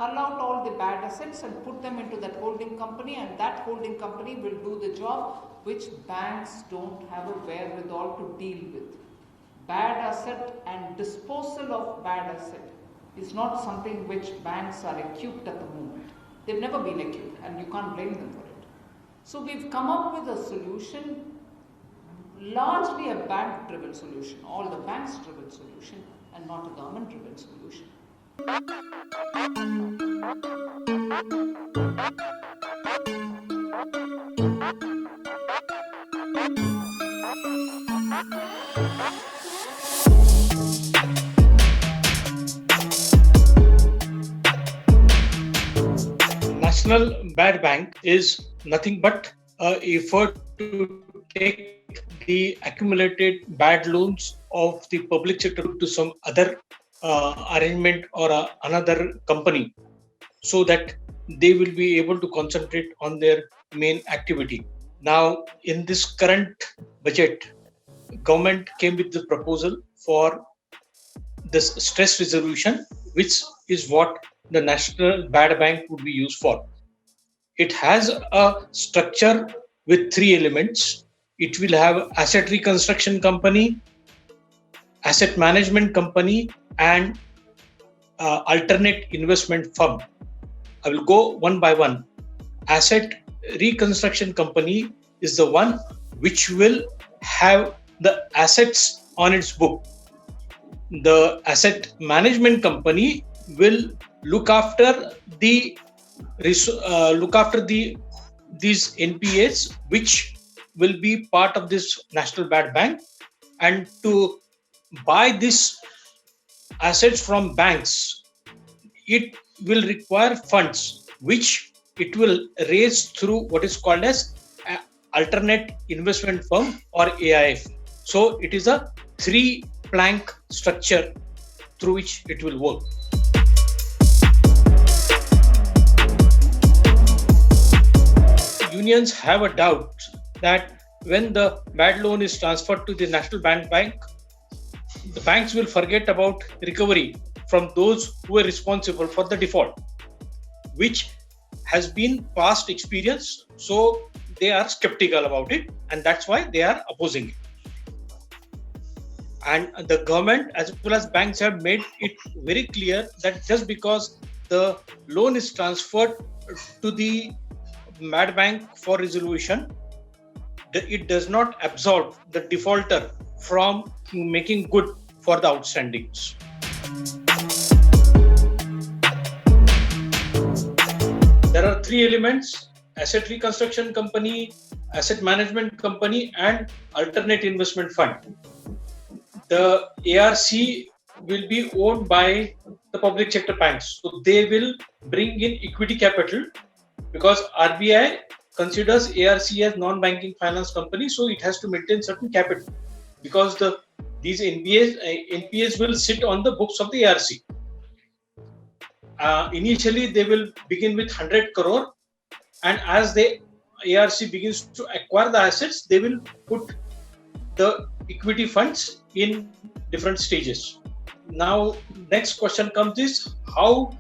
cull out all the bad assets and put them into that holding company, and that holding company will do the job which banks don't have a wherewithal to deal with. Bad asset and disposal of bad asset is not something which banks are acute at the moment. They've never been acute, and you can't blame them for it. So we've come up with a solution, largely a bank-driven solution, all the banks-driven solution, and not a government-driven solution. National Bad Bank is nothing but an effort to take the accumulated bad loans of the public sector to some other arrangement or another company, so that they will be able to concentrate on their main activity. Now, in this current budget, government came with the proposal for this stress resolution, which is what the National Bad Bank would be used for. It has a structure with 3 elements. It will have asset reconstruction company, asset management company, and alternate investment firm. I will go one by one. Asset reconstruction company is the one which will have the assets on its book. The asset management company will look after these NPAs which will be part of this National Bad Bank, and to buy these assets from banks, it will require funds which it will raise through what is called as alternate investment firm or AIF. So it is a 3-plank structure through which it will work. Unions have a doubt that when the bad loan is transferred to the National Bad Bank, the banks will forget about recovery from those who are responsible for the default, which has been past experience. So they are skeptical about it, and that's why they are opposing it. And the government as well as banks have made it very clear that just because the loan is transferred to the Bad Bank for resolution, it does not absolve the defaulter from making good for the outstandings. There are 3 elements: asset reconstruction company, asset management company, and alternate investment fund. The ARC will be owned by the public sector banks. So they will bring in equity capital, because RBI considers ARC as non-banking finance company, so it has to maintain certain capital, because these NPAs will sit on the books of the ARC. Initially, they will begin with 100 crore, and as the ARC begins to acquire the assets, they will put the equity funds in different stages. Now, next question comes is how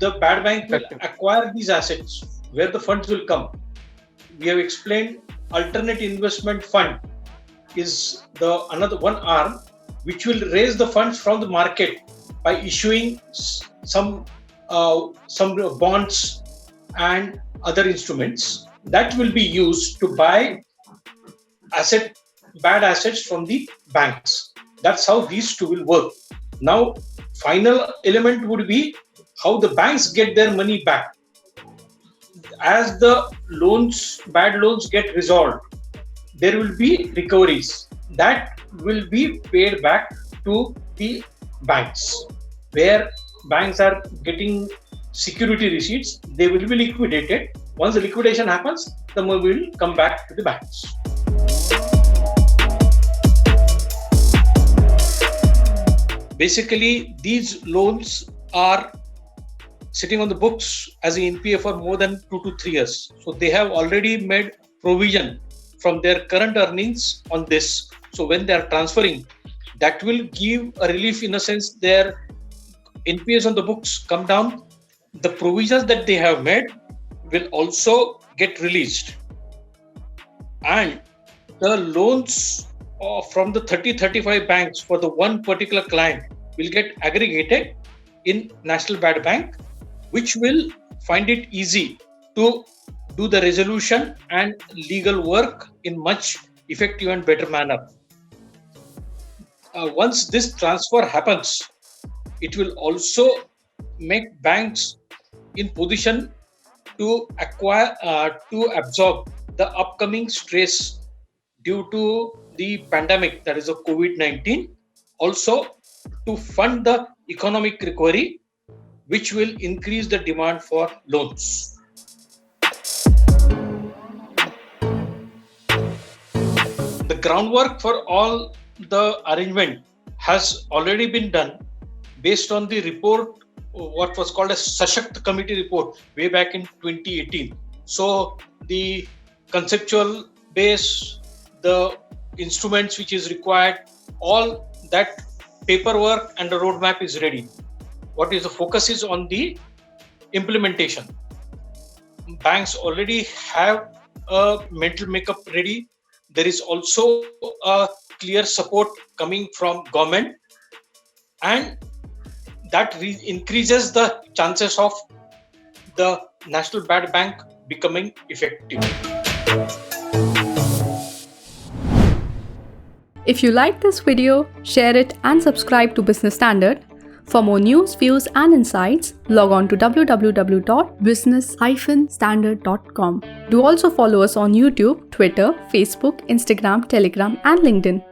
the Bad Bank will acquire these assets, where the funds will come. We have explained alternate investment fund is another one arm which will raise the funds from the market by issuing some bonds and other instruments that will be used to buy bad assets from the banks. That's how these two will work. Now, final element would be how the banks get their money back. As the bad loans get resolved, there will be recoveries that will be paid back to the banks. Where banks are getting security receipts, they will be liquidated. Once the liquidation happens, the money will come back to the banks. Basically, these loans are sitting on the books as an NPA for more than 2 to 3 years. So they have already made provision from their current earnings on this. So when they are transferring, that will give a relief in a sense. Their NPAs on the books come down, the provisions that they have made will also get released, and the loans from the 30-35 banks for the one particular client will get aggregated in National Bad Bank, which will find it easy to do the resolution and legal work in much effective and better manner. Once this transfer happens, it will also make banks in position to absorb the upcoming stress due to the pandemic, that is the COVID-19, also to fund the economic recovery, which will increase the demand for loans. The groundwork for all the arrangement has already been done based on the report, what was called a Sashakt Committee report way back in 2018. So the conceptual base, the instruments which is required, all that paperwork and the roadmap is ready. What is the focus is on the implementation. Banks already have a mental makeup ready. There is also a clear support coming from government, and that increases the chances of the National Bad Bank becoming effective. If you like this video, share it and subscribe to Business Standard. For more news, views and insights, log on to www.business-standard.com. Do also follow us on YouTube, Twitter, Facebook, Instagram, Telegram and LinkedIn.